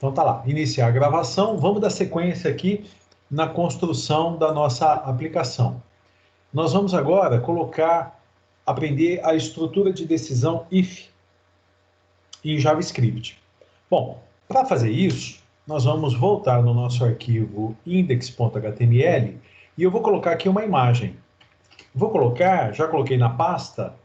Então tá lá, iniciar a gravação. Vamos dar sequência aqui na construção da nossa aplicação. Nós vamos agora aprender a estrutura de decisão if em JavaScript. Bom, para fazer isso, nós vamos voltar no nosso arquivo index.html e eu vou colocar aqui uma imagem. Já coloquei na pasta.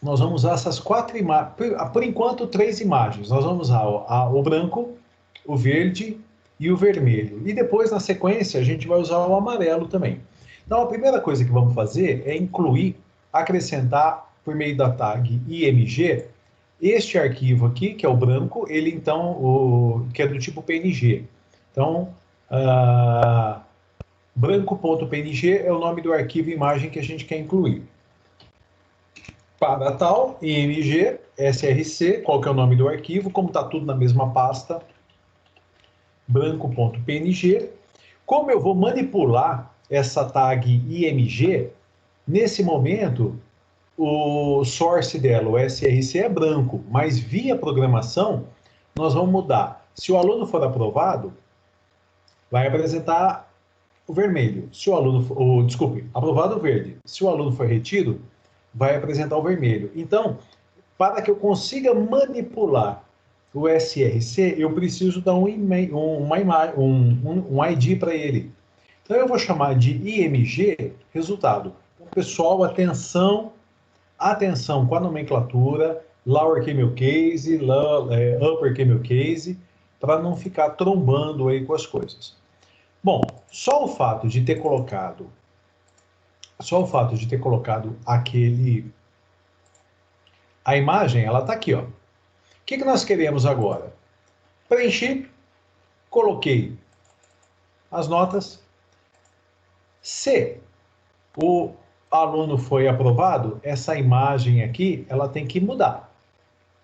Nós vamos usar essas 4 imagens, por enquanto 3 imagens. Nós vamos usar o branco, o verde e o vermelho. E depois, na sequência, a gente vai usar o amarelo também. Então, a primeira coisa que vamos fazer é acrescentar, por meio da tag img, este arquivo aqui, que é o branco, ele então, que é do tipo PNG. Então, branco.png é o nome do arquivo imagem que a gente quer incluir. Para tal, img, src, qual que é o nome do arquivo, como está tudo na mesma pasta, branco.png. Como eu vou manipular essa tag img, nesse momento, o source dela, o src, é branco, mas via programação, nós vamos mudar. Se o aluno for aprovado, vai apresentar o vermelho. Se o aluno, aprovado o verde. Se o aluno for retido, vai apresentar o vermelho. Então, para que eu consiga manipular o src, eu preciso dar um ID para ele. Então, eu vou chamar de img resultado. Então, pessoal, atenção com a nomenclatura, lower camel case, upper camel case, para não ficar trombando aí com as coisas. Bom, só o fato de ter colocado a imagem, ela está aqui, ó. O que nós queremos agora? Preenchi, coloquei as notas. Se o aluno foi aprovado, essa imagem aqui, ela tem que mudar.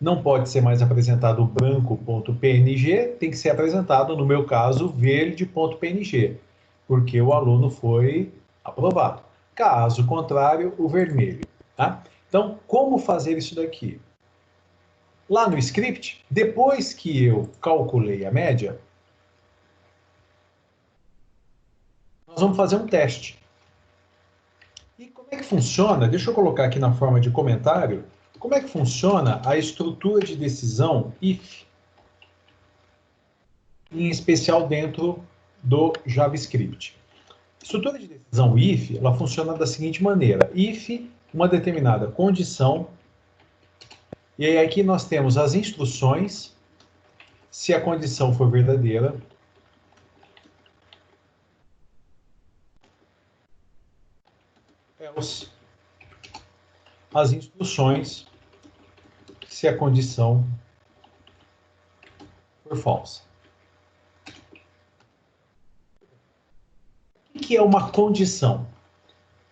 Não pode ser mais apresentado branco.png, tem que ser apresentado, no meu caso, verde.png, porque o aluno foi aprovado. Caso contrário, o vermelho. Tá? Então, como fazer isso daqui? Lá no script, depois que eu calculei a média, nós vamos fazer um teste. E como é que funciona? Deixa eu colocar aqui na forma de comentário. Como é que funciona a estrutura de decisão if, em especial dentro do JavaScript? A estrutura de decisão if, ela funciona da seguinte maneira. If, uma determinada condição, e aí aqui nós temos as instruções, se a condição for verdadeira, else, as instruções, se a condição for falsa. O que é uma condição?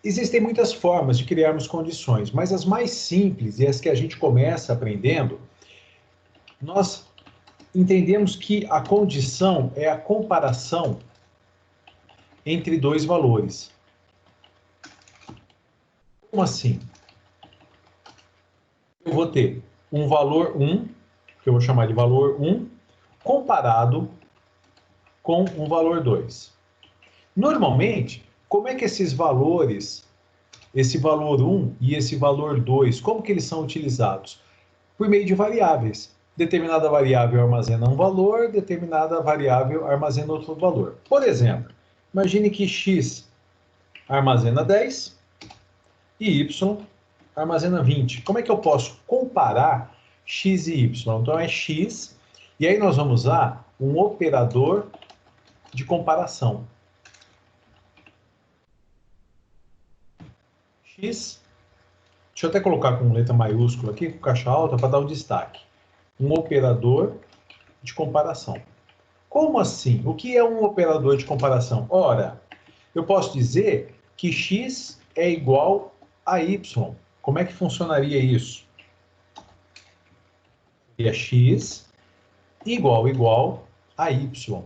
Existem muitas formas de criarmos condições, mas as mais simples e as que a gente começa aprendendo, nós entendemos que a condição é a comparação entre dois valores. Como assim? Eu vou ter um valor 1, que eu vou chamar de valor 1, comparado com um valor 2. Normalmente, como é que esses valores, esse valor 1 e esse valor 2, como que eles são utilizados? Por meio de variáveis. Determinada variável armazena um valor, determinada variável armazena outro valor. Por exemplo, imagine que x armazena 10 e y armazena 20. Como é que eu posso comparar x e y? Então é x, e aí nós vamos usar um operador de comparação. X, deixa eu até colocar com letra maiúscula aqui, com caixa alta, para dar o destaque. Um operador de comparação. Como assim? O que é um operador de comparação? Ora, eu posso dizer que x é igual a y. Como é que funcionaria isso? E é x igual a y.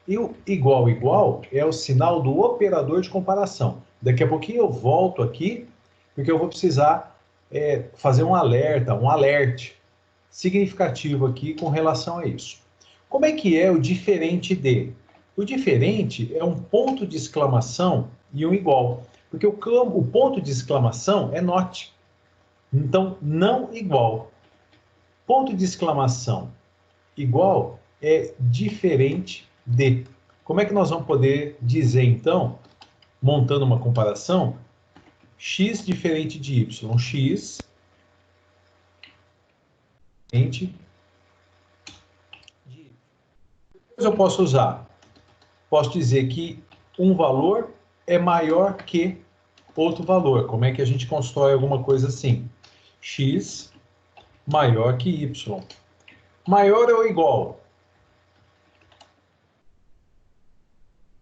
E o igual é o sinal do operador de comparação. Daqui a pouquinho eu volto aqui, porque eu vou precisar fazer um alerta, um alert. significativo aqui com relação a isso. Como é que é o diferente de? O diferente é um ponto de exclamação e um igual. Porque o ponto de exclamação é not. Então, não igual. Ponto de exclamação igual é diferente de. Como é que nós vamos poder dizer, então, montando uma comparação, x diferente de y? X diferente de y. Depois eu posso usar. Posso dizer que um valor é maior que outro valor. Como é que a gente constrói alguma coisa assim? X maior que y. Maior ou igual?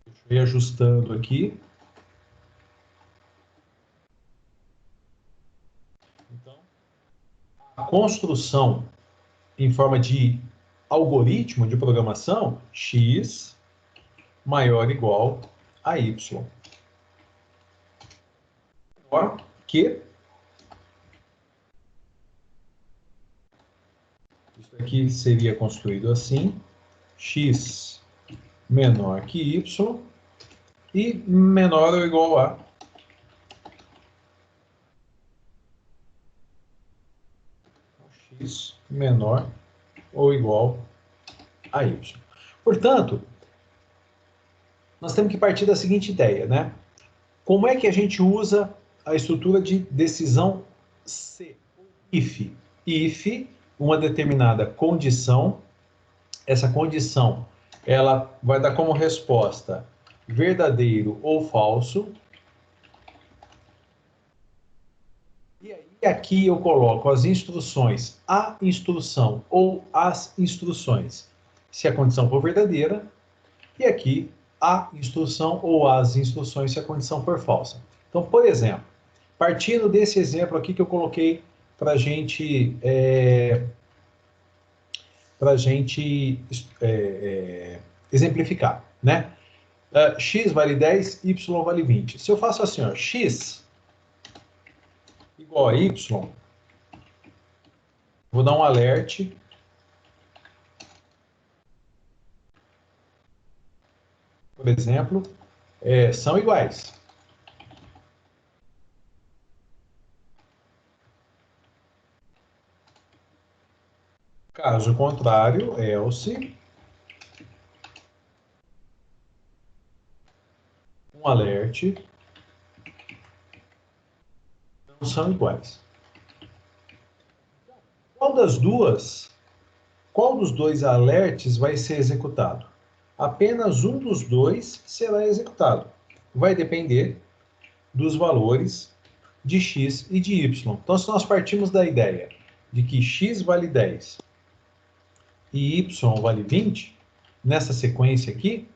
Deixa eu ir ajustando aqui. Então, a construção em forma de algoritmo de programação, x maior ou igual a y. Maior que isso aqui seria construído assim, x menor que y e menor ou igual a x menor ou igual a y. Portanto, nós temos que partir da seguinte ideia, né? Como é que a gente usa a estrutura de decisão se? If. If, uma determinada condição, essa condição, ela vai dar como resposta verdadeiro ou falso. E aí, aqui eu coloco as instruções, a instrução ou as instruções, se a condição for verdadeira, e aqui a instrução ou as instruções, se a condição for falsa. Então, por exemplo, partindo desse exemplo aqui que eu coloquei para gente exemplificar, né? X vale 10, Y vale 20. Se eu faço assim, ó, X igual a Y, vou dar um alert. Por exemplo, são iguais. Caso contrário, else, um alert, não são iguais. Qual dos dois alerts vai ser executado? Apenas um dos dois será executado. Vai depender dos valores de x e de y. Então, se nós partimos da ideia de que x vale 10 e y vale 20, nessa sequência aqui,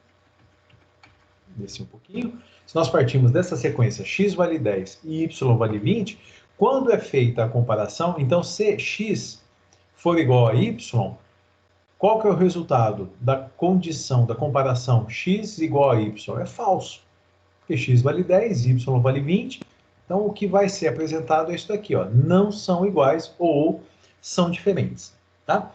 desci um pouquinho, se nós partimos dessa sequência x vale 10 e y vale 20, quando é feita a comparação, então se x for igual a y, qual que é o resultado da condição, da comparação x igual a y? É falso, porque x vale 10, y vale 20, então o que vai ser apresentado é isso daqui, ó, não são iguais ou são diferentes, tá?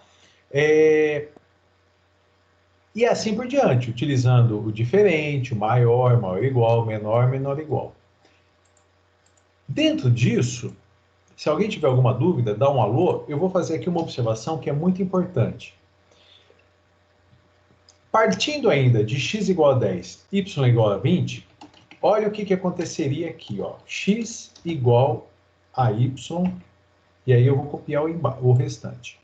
E assim por diante, utilizando o diferente, o maior, maior igual, menor, menor igual. Dentro disso, se alguém tiver alguma dúvida, dá um alô, eu vou fazer aqui uma observação que é muito importante. Partindo ainda de x igual a 10, y igual a 20, olha o que aconteceria aqui, ó. X igual a y, e aí eu vou copiar o restante.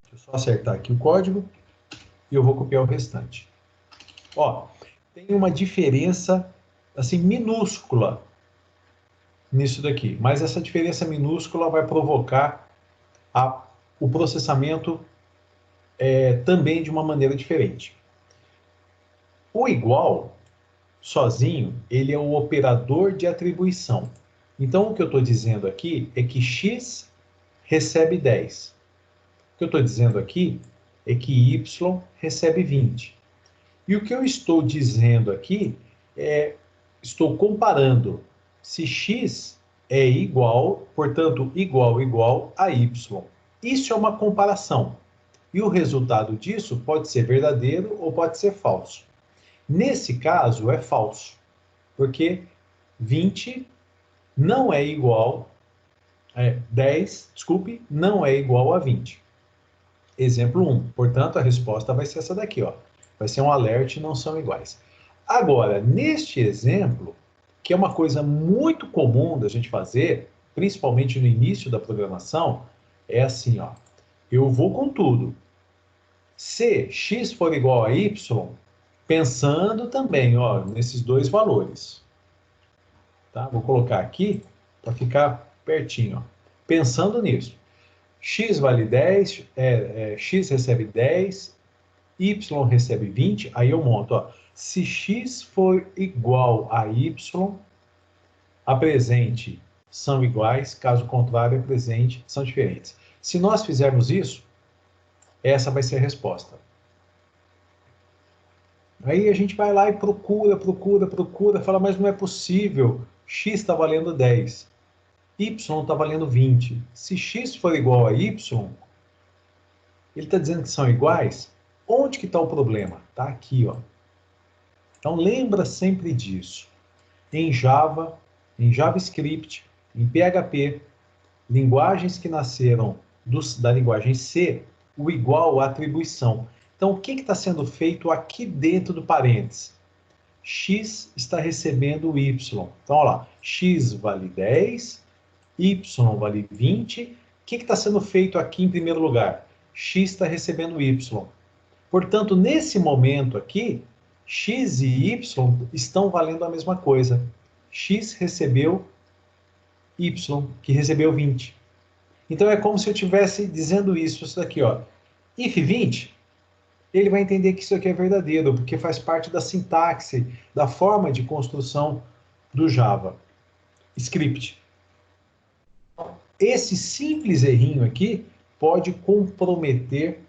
Deixa eu só acertar aqui o código e eu vou copiar o restante. Ó, tem uma diferença, assim, minúscula nisso daqui, mas essa diferença minúscula vai provocar o processamento também de uma maneira diferente. O igual, sozinho, ele é o operador de atribuição. Então, o que eu estou dizendo aqui é que x recebe 10. O que eu estou dizendo aqui é que y recebe 20. E o que eu estou dizendo aqui estou comparando se x é igual, portanto, igual a y. Isso é uma comparação. E o resultado disso pode ser verdadeiro ou pode ser falso. Nesse caso, é falso, porque 20 não é igual, 10, desculpe, não é igual a 20. Exemplo 1. Portanto, a resposta vai ser essa daqui, ó. Vai ser um alerte, não são iguais. Agora, neste exemplo, que é uma coisa muito comum da gente fazer, principalmente no início da programação, é assim, ó. Eu vou com tudo. Se x for igual a y, pensando também, ó, nesses dois valores. Tá? Vou colocar aqui para ficar pertinho, ó. Pensando nisso. X vale 10, x recebe 10, y recebe 20, aí eu monto, ó. Se x for igual a y, a presente são iguais, caso contrário, a presente são diferentes. Se nós fizermos isso, essa vai ser a resposta. Aí a gente vai lá e procura, fala, mas não é possível, x está valendo 10, y está valendo 20. Se x for igual a y, ele está dizendo que são iguais, onde que está o problema? Está aqui, ó. Então lembra sempre disso. Em Java, em JavaScript, em PHP, linguagens que nasceram da linguagem C, o igual à atribuição. Então, o que está sendo feito aqui dentro do parênteses? X está recebendo y. Então, olha lá, x vale 10, y vale 20. O que está sendo feito aqui em primeiro lugar? X está recebendo y. Portanto, nesse momento aqui, x e y estão valendo a mesma coisa. X recebeu y, que recebeu 20. Então, é como se eu estivesse dizendo isso daqui, ó. If 20, ele vai entender que isso aqui é verdadeiro, porque faz parte da sintaxe, da forma de construção do Java Script. Esse simples errinho aqui pode comprometer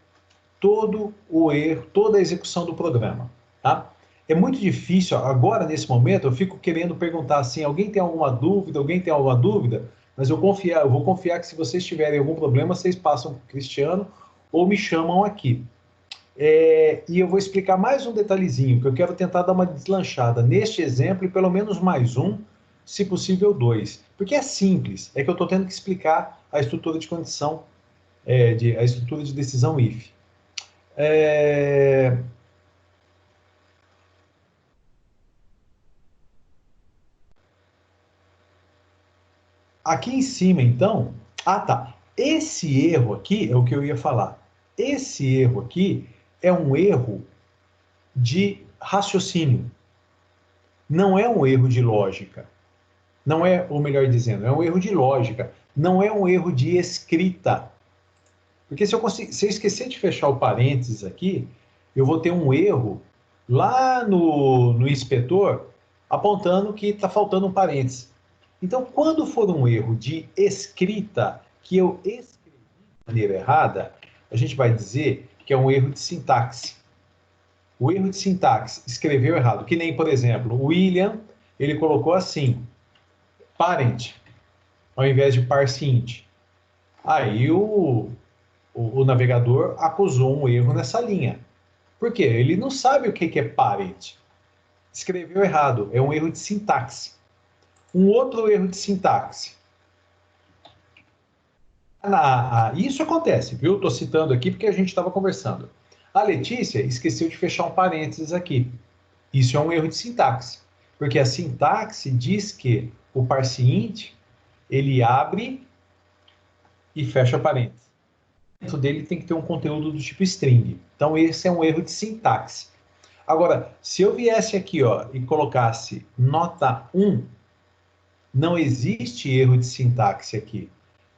todo o erro, toda a execução do programa, tá? É muito difícil, agora nesse momento eu fico querendo perguntar assim, alguém tem alguma dúvida? Alguém tem alguma dúvida? Mas eu vou confiar que se vocês tiverem algum problema, vocês passam para o Cristiano ou me chamam aqui. E eu vou explicar mais um detalhezinho, que eu quero tentar dar uma deslanchada neste exemplo e pelo menos mais um, se possível 2. Porque é simples, é que eu estou tendo que explicar a estrutura de condição, a estrutura de decisão if. Aqui em cima, então... Ah, tá. Esse erro aqui é o que eu ia falar. Esse erro aqui é um erro de raciocínio. Não é um erro de lógica. Não é, ou melhor dizendo, é um erro de lógica. Não é um erro de escrita. Porque se eu esquecer de fechar o parênteses aqui, eu vou ter um erro lá no inspetor apontando que está faltando um parênteses. Então, quando for um erro de escrita, que eu escrevi de maneira errada, a gente vai dizer que é um erro de sintaxe. O erro de sintaxe escreveu errado, que nem, por exemplo, o William, ele colocou assim, parent, ao invés de parseInt. Aí o navegador acusou um erro nessa linha. Por quê? Ele não sabe o que é parent. Escreveu errado, é um erro de sintaxe. Um outro erro de sintaxe. Isso acontece, viu? Estou citando aqui porque a gente estava conversando. A Letícia esqueceu de fechar um parênteses aqui. Isso é um erro de sintaxe. Porque a sintaxe diz que o parseInt, ele abre e fecha parênteses. Dentro dele tem que ter um conteúdo do tipo string. Então, esse é um erro de sintaxe. Agora, se eu viesse aqui, ó, e colocasse nota 1, não existe erro de sintaxe aqui.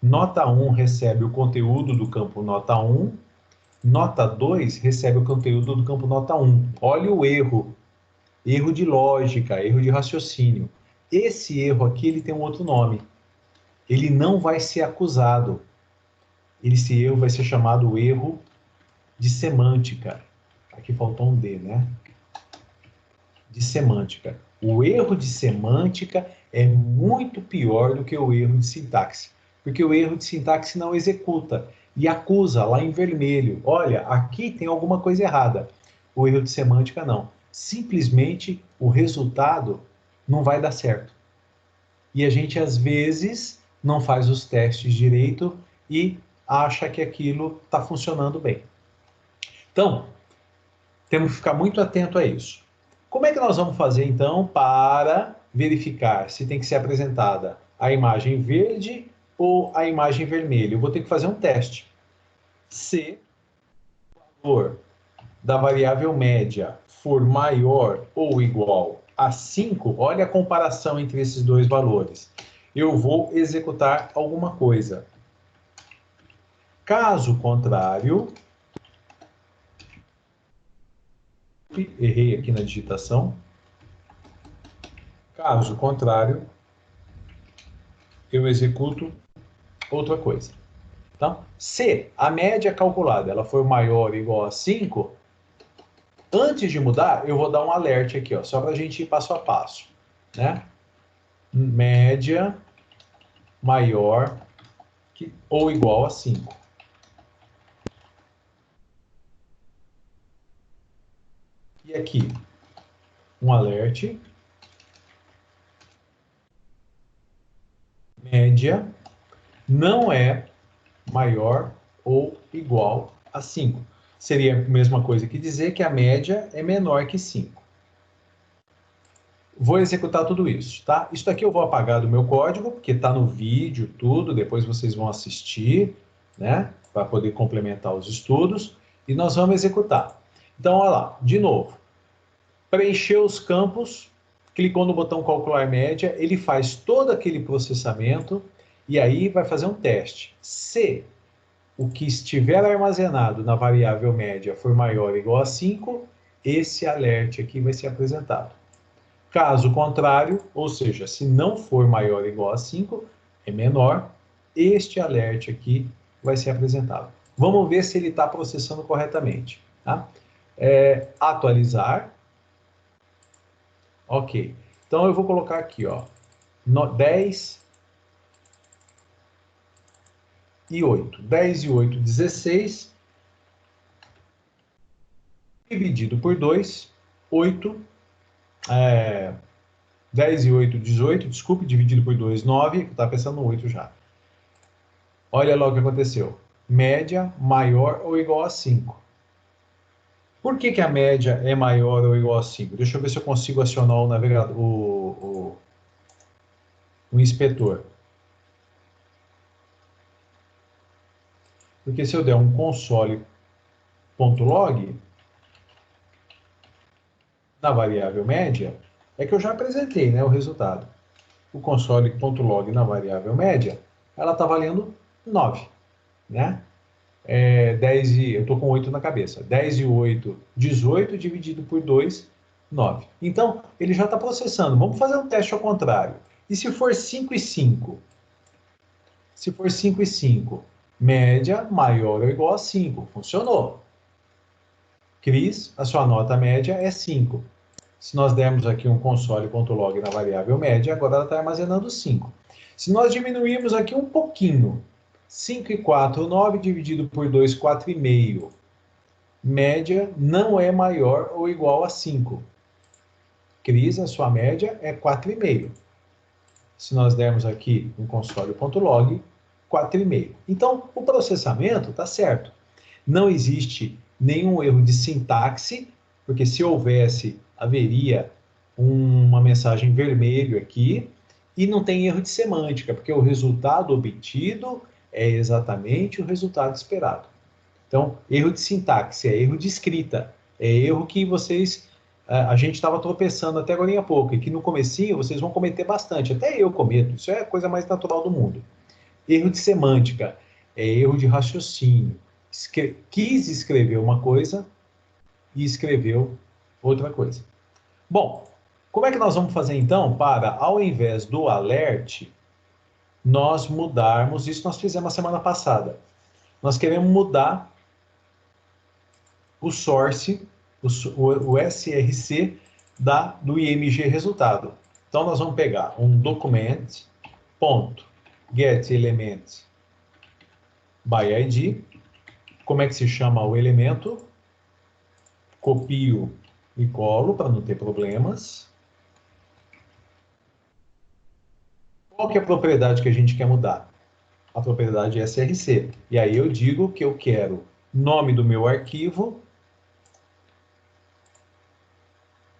Nota 1 recebe o conteúdo do campo nota 1, nota 2 recebe o conteúdo do campo nota 1. Olha o erro. Erro de lógica, erro de raciocínio. Esse erro aqui, ele tem um outro nome. Ele não vai ser acusado. Esse erro vai ser chamado erro de semântica. Aqui faltou um D, né? De semântica. O erro de semântica é muito pior do que o erro de sintaxe, porque o erro de sintaxe não executa e acusa lá em vermelho. Olha, aqui tem alguma coisa errada. O erro de semântica não. Simplesmente o resultado não vai dar certo. E a gente, às vezes, não faz os testes direito e acha que aquilo está funcionando bem. Então, temos que ficar muito atento a isso. Como é que nós vamos fazer, então, para verificar se tem que ser apresentada a imagem verde ou a imagem vermelha? Eu vou ter que fazer um teste. Se o valor da variável média for maior ou igual a 5, olha a comparação entre esses dois valores. Eu vou executar alguma coisa. Caso contrário, errei aqui na digitação. Caso contrário, eu executo outra coisa. Então, se a média calculada ela for maior ou igual a 5, antes de mudar, eu vou dar um alerta aqui, ó, só para a gente ir passo a passo. Né? Média maior ou igual a 5. E aqui, um alerte. Média não é maior ou igual a 5. Seria a mesma coisa que dizer que a média é menor que 5. Vou executar tudo isso, tá? Isso daqui eu vou apagar do meu código, porque está no vídeo, tudo, depois vocês vão assistir, né? Para poder complementar os estudos. E nós vamos executar. Então, olha lá, de novo. Preencheu os campos, clicou no botão calcular média, ele faz todo aquele processamento e aí vai fazer um teste. Se o que estiver armazenado na variável média for maior ou igual a 5, esse alerte aqui vai ser apresentado. Caso contrário, ou seja, se não for maior ou igual a 5, é menor, este alerte aqui vai ser apresentado. Vamos ver se ele está processando corretamente. Tá? Atualizar. Ok. Então, eu vou colocar aqui, ó, 10 e 8. 10 e 8, 16. Dividido por 2, 8. 10 e 8, 18. Desculpe, dividido por 2, 9. Eu estava pensando no 8 já. Olha lá o que aconteceu. Média maior ou igual a 5. Por que a média é maior ou igual a 5? Deixa eu ver se eu consigo acionar o navegador, o inspetor. Porque se eu der um console.log na variável média, é que eu já apresentei, né, o resultado. O console.log na variável média, ela está valendo 9, né? 10 e... eu estou com 8 na cabeça. 10 e 8, 18, dividido por 2, 9. Então, ele já está processando. Vamos fazer um teste ao contrário. E se for 5 e 5? Se for 5 e 5, média maior ou igual a 5. Funcionou. Cris, a sua nota média é 5. Se nós dermos aqui um console.log na variável média, agora ela está armazenando 5. Se nós diminuirmos aqui um pouquinho, 5 e 4, 9 dividido por 2, 4,5. Média não é maior ou igual a 5. Cris, a sua média é 4,5. Se nós dermos aqui um console.log, 4,5. Então, o processamento está certo. Não existe nenhum erro de sintaxe, porque se houvesse, haveria uma mensagem vermelho aqui, e não tem erro de semântica, porque o resultado obtido é exatamente o resultado esperado. Então, erro de sintaxe, é erro de escrita, é erro que vocês, a gente estava tropeçando até agora há pouco, e que no comecinho vocês vão cometer bastante, até eu cometo, isso é a coisa mais natural do mundo. Erro de semântica, é erro de raciocínio. Quis escrever uma coisa e escreveu outra coisa. Bom, como é que nós vamos fazer então para, ao invés do alert, nós mudarmos, isso nós fizemos a semana passada, nós queremos mudar o source, o SRC do IMG resultado. Então, nós vamos pegar um document.getElement by ID. Como é que se chama o elemento? Copio e colo para não ter problemas. Qual que é a propriedade que a gente quer mudar? A propriedade src. E aí eu digo que eu quero nome do meu arquivo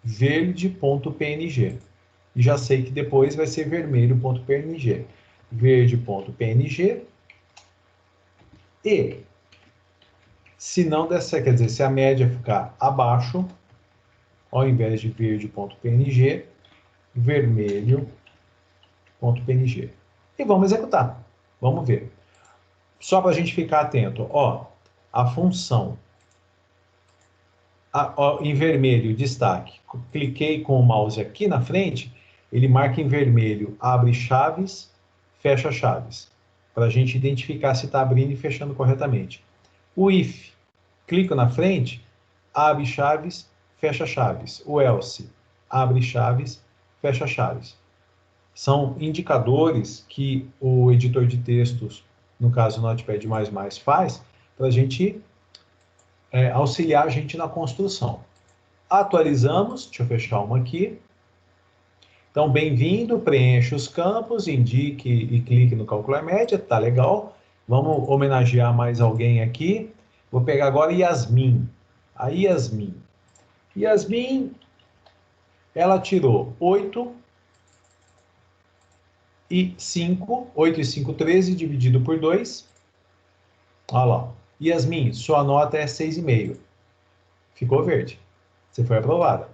verde.png. E já sei que depois vai ser vermelho.png. Verde.png. E se não der certo, quer dizer, se a média ficar abaixo, ao invés de verde.png, vermelho.png. E vamos executar. Vamos ver. Só para a gente ficar atento, ó, a função em vermelho, destaque. Cliquei com o mouse aqui na frente, ele marca em vermelho, abre chaves, fecha chaves, para a gente identificar se está abrindo e fechando corretamente. O if, clico na frente, abre chaves, fecha chaves. O else, abre chaves, fecha chaves. São indicadores que o editor de textos, no caso o Notepad++, faz para a gente auxiliar a gente na construção. Atualizamos, deixa eu fechar uma aqui. Então, bem-vindo, preencha os campos, indique e clique no calcular média, tá legal. Vamos homenagear mais alguém aqui. Vou pegar agora Yasmin. A Yasmin. Yasmin, ela tirou 8 e 5, 8 e 5, 13, dividido por 2. Olha lá. Yasmin, sua nota é 6,5. Ficou verde. Você foi aprovada.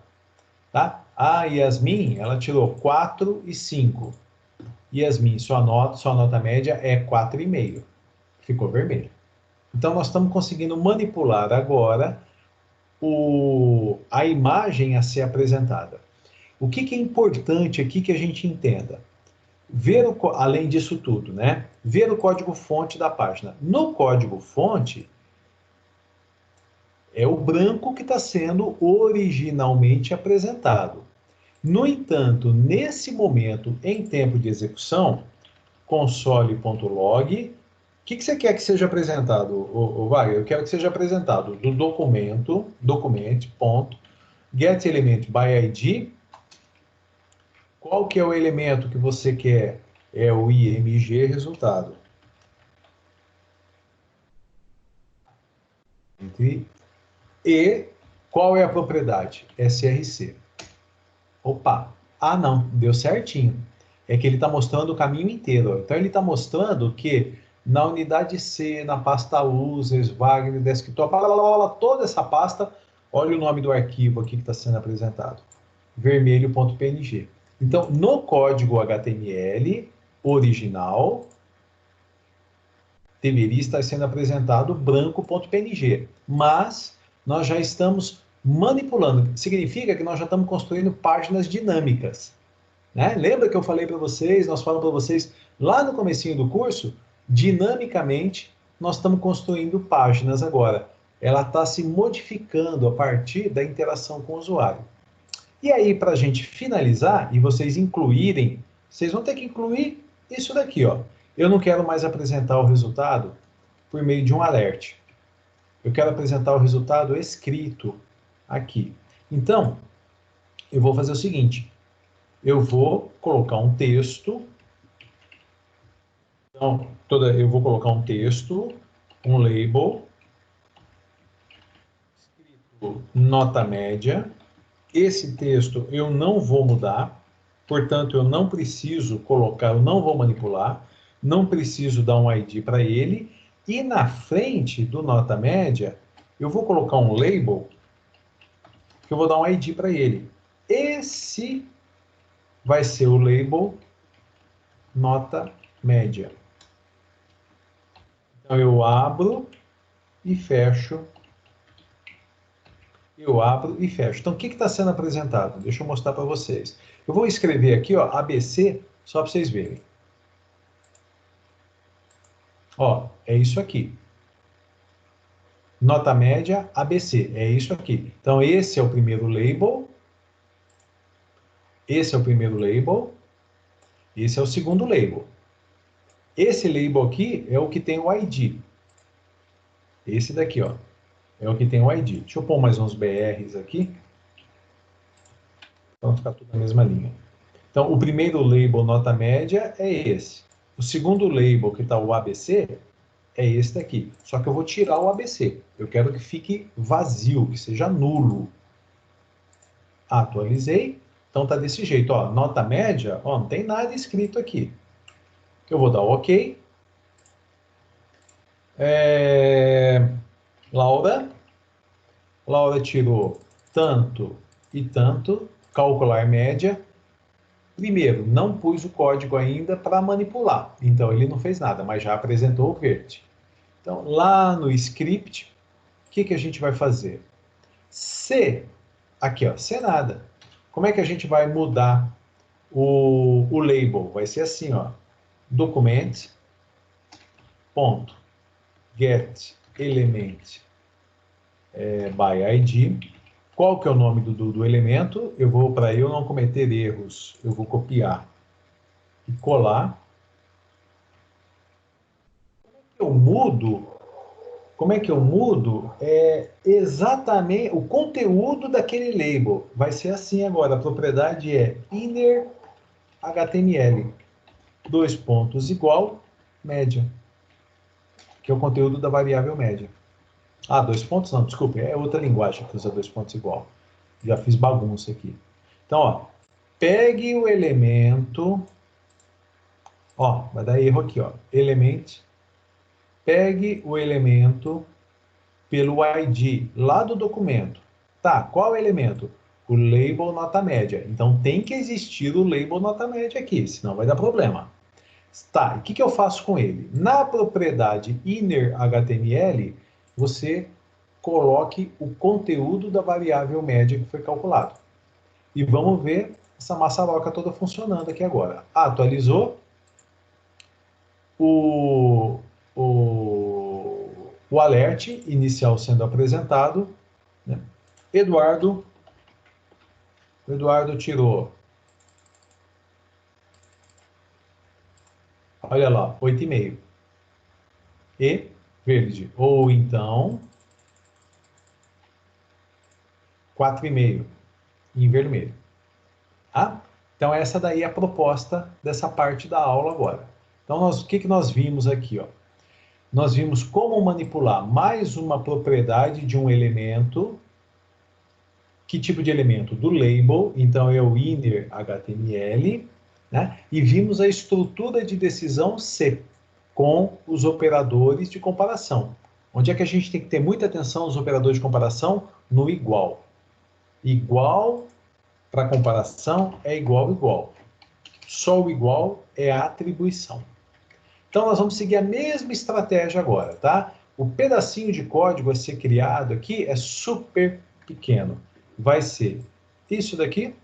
Tá? A Yasmin, ela tirou 4 e 5. Yasmin, sua nota média é 4,5. Ficou vermelho. Então, nós estamos conseguindo manipular agora a imagem a ser apresentada. O que é importante aqui que a gente entenda? Além disso tudo, né? Ver o código-fonte da página. No código-fonte, é o branco que está sendo originalmente apresentado. No entanto, nesse momento, em tempo de execução, console.log, o que você quer que seja apresentado, Wagner? Eu quero que seja apresentado do document.getElementById. Qual que é o elemento que você quer? É o img resultado. E qual é a propriedade? src. Opa, não, deu certinho. É que ele está mostrando o caminho inteiro. Então, ele está mostrando que na unidade C, na pasta users, Wagner, desktop, toda essa pasta, olha o nome do arquivo aqui que está sendo apresentado. Vermelho.png. Então, no código HTML original, deveria estar sendo apresentado branco.png. Mas nós já estamos manipulando. Significa que nós já estamos construindo páginas dinâmicas. Né? Lembra que eu falei para vocês, nós falamos para vocês lá no comecinho do curso, dinamicamente nós estamos construindo páginas agora. Ela está se modificando a partir da interação com o usuário. E aí, para a gente finalizar e vocês incluírem, vocês vão ter que incluir isso daqui, ó. Eu não quero mais apresentar o resultado por meio de um alert. Eu quero apresentar o resultado escrito aqui. Então, eu vou fazer o seguinte. Eu vou colocar um texto. Então, eu vou colocar um texto, um label, escrito nota média. Esse texto eu não vou mudar, portanto, eu não preciso colocar, eu não vou manipular, não preciso dar um ID para ele. E na frente do nota média, eu vou colocar um label, que eu vou dar um ID para ele. Esse vai ser o label nota média. Então, eu abro e fecho. Eu abro e fecho. Então, o que está sendo apresentado? Deixa eu mostrar para vocês. Eu vou escrever aqui, ó, ABC, só para vocês verem. Ó, é isso aqui. Nota média ABC, é isso aqui. Então, esse é o primeiro label. Esse é o primeiro label, esse é o segundo label. Esse label aqui é o que tem o ID. Esse daqui, ó, é o que tem o ID. Deixa eu pôr mais uns BRs aqui, para ficar tudo na mesma linha. Então, o primeiro label nota média é esse. O segundo label, que está o ABC, é esse daqui. Só que eu vou tirar o ABC. Eu quero que fique vazio, que seja nulo. Atualizei. Então tá desse jeito, ó. Nota média, ó, não tem nada escrito aqui. Eu vou dar OK. Laura. Laura tirou tanto e tanto. Calcular média. Primeiro, não pus o código ainda para manipular. Então ele não fez nada, mas já apresentou o verde. Então lá no script, o que a gente vai fazer? Se, aqui ó, se nada. Como é que a gente vai mudar o label? Vai ser assim, ó. Document, ponto, get element by ID. Qual que é o nome do elemento? Eu vou, para eu não cometer erros, eu vou copiar e colar. Eu mudo, como é que eu mudo? É exatamente o conteúdo daquele label. Vai ser assim agora. A propriedade é inner HTML. Dois pontos igual, média. Que é o conteúdo da variável média. Ah, dois pontos não, desculpe. É outra linguagem que usa dois pontos igual. Já fiz bagunça aqui. Então, ó. Pegue o elemento. Ó, vai dar erro aqui, ó. Element. Pegue o elemento pelo ID lá do documento. Tá, qual elemento? O label nota média. Então tem que existir o label nota média aqui, senão vai dar problema. Tá, e o que eu faço com ele? Na propriedade inner HTML, você coloque o conteúdo da variável média que foi calculado. E vamos ver essa maçaroca toda funcionando aqui agora. Atualizou. O, o alert inicial sendo apresentado, né? Eduardo tirou, olha lá, 8,5. E verde. Ou então 4,5 em vermelho. Tá? Então essa daí é a proposta dessa parte da aula agora. Então o que nós vimos aqui? Ó? Nós vimos como manipular mais uma propriedade de um elemento. Que tipo de elemento? Do label, então é o inner HTML, né? E vimos a estrutura de decisão C, com os operadores de comparação. Onde é que a gente tem que ter muita atenção nos operadores de comparação? No igual. Igual para comparação é igual, igual. Só o igual é a atribuição. Então nós vamos seguir a mesma estratégia agora, tá? O pedacinho de código a ser criado aqui é super pequeno. Vai ser isso daqui,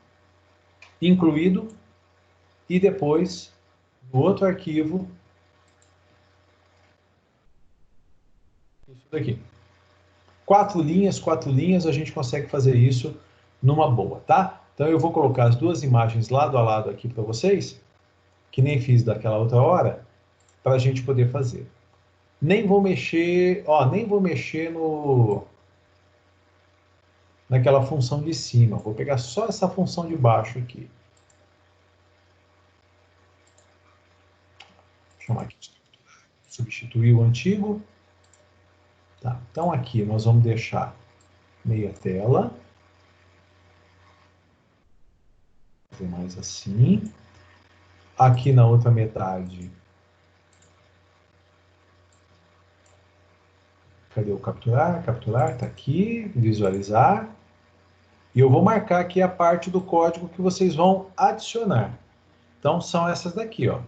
incluído, e depois, no outro arquivo, isso daqui. 4 linhas, a gente consegue fazer isso numa boa, tá? Então eu vou colocar as duas imagens lado a lado aqui para vocês, que nem fiz daquela outra hora, para a gente poder fazer. Nem vou mexer, ó, nem vou mexer naquela função de cima. Vou pegar só essa função de baixo aqui. Vou chamar aqui de substituir o antigo. Tá, então aqui nós vamos deixar meia tela. Fazer mais assim. Aqui na outra metade. Cadê o capturar? Capturar, está aqui. Visualizar. E eu vou marcar aqui a parte do código que vocês vão adicionar. Então são essas daqui, ó.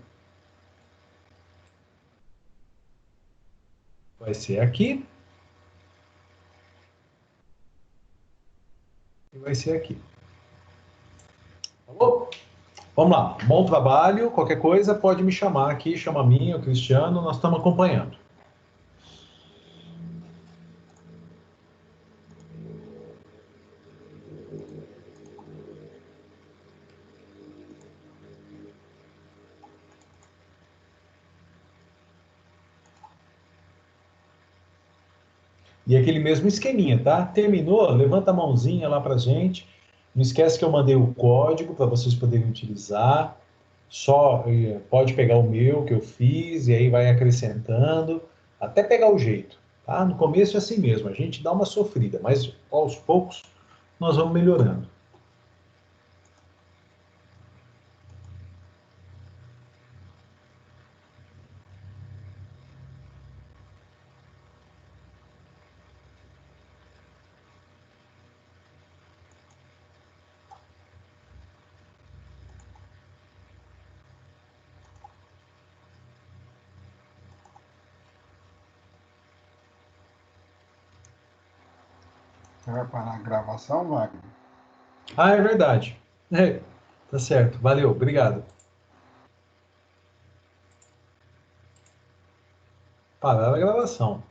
Vai ser aqui. E vai ser aqui. Falou? Vamos lá. Bom trabalho. Qualquer coisa pode me chamar aqui. Chama a mim, o Cristiano. Nós estamos acompanhando. E aquele mesmo esqueminha, tá? Terminou? Levanta a mãozinha lá pra gente. Não esquece que eu mandei o código para vocês poderem utilizar. Só pode pegar o meu que eu fiz e aí vai acrescentando até pegar o jeito, tá? No começo é assim mesmo, a gente dá uma sofrida, mas aos poucos nós vamos melhorando. Você vai parar a gravação, Wagner? Ah, é verdade. É, tá certo. Valeu, obrigado. Parar a gravação.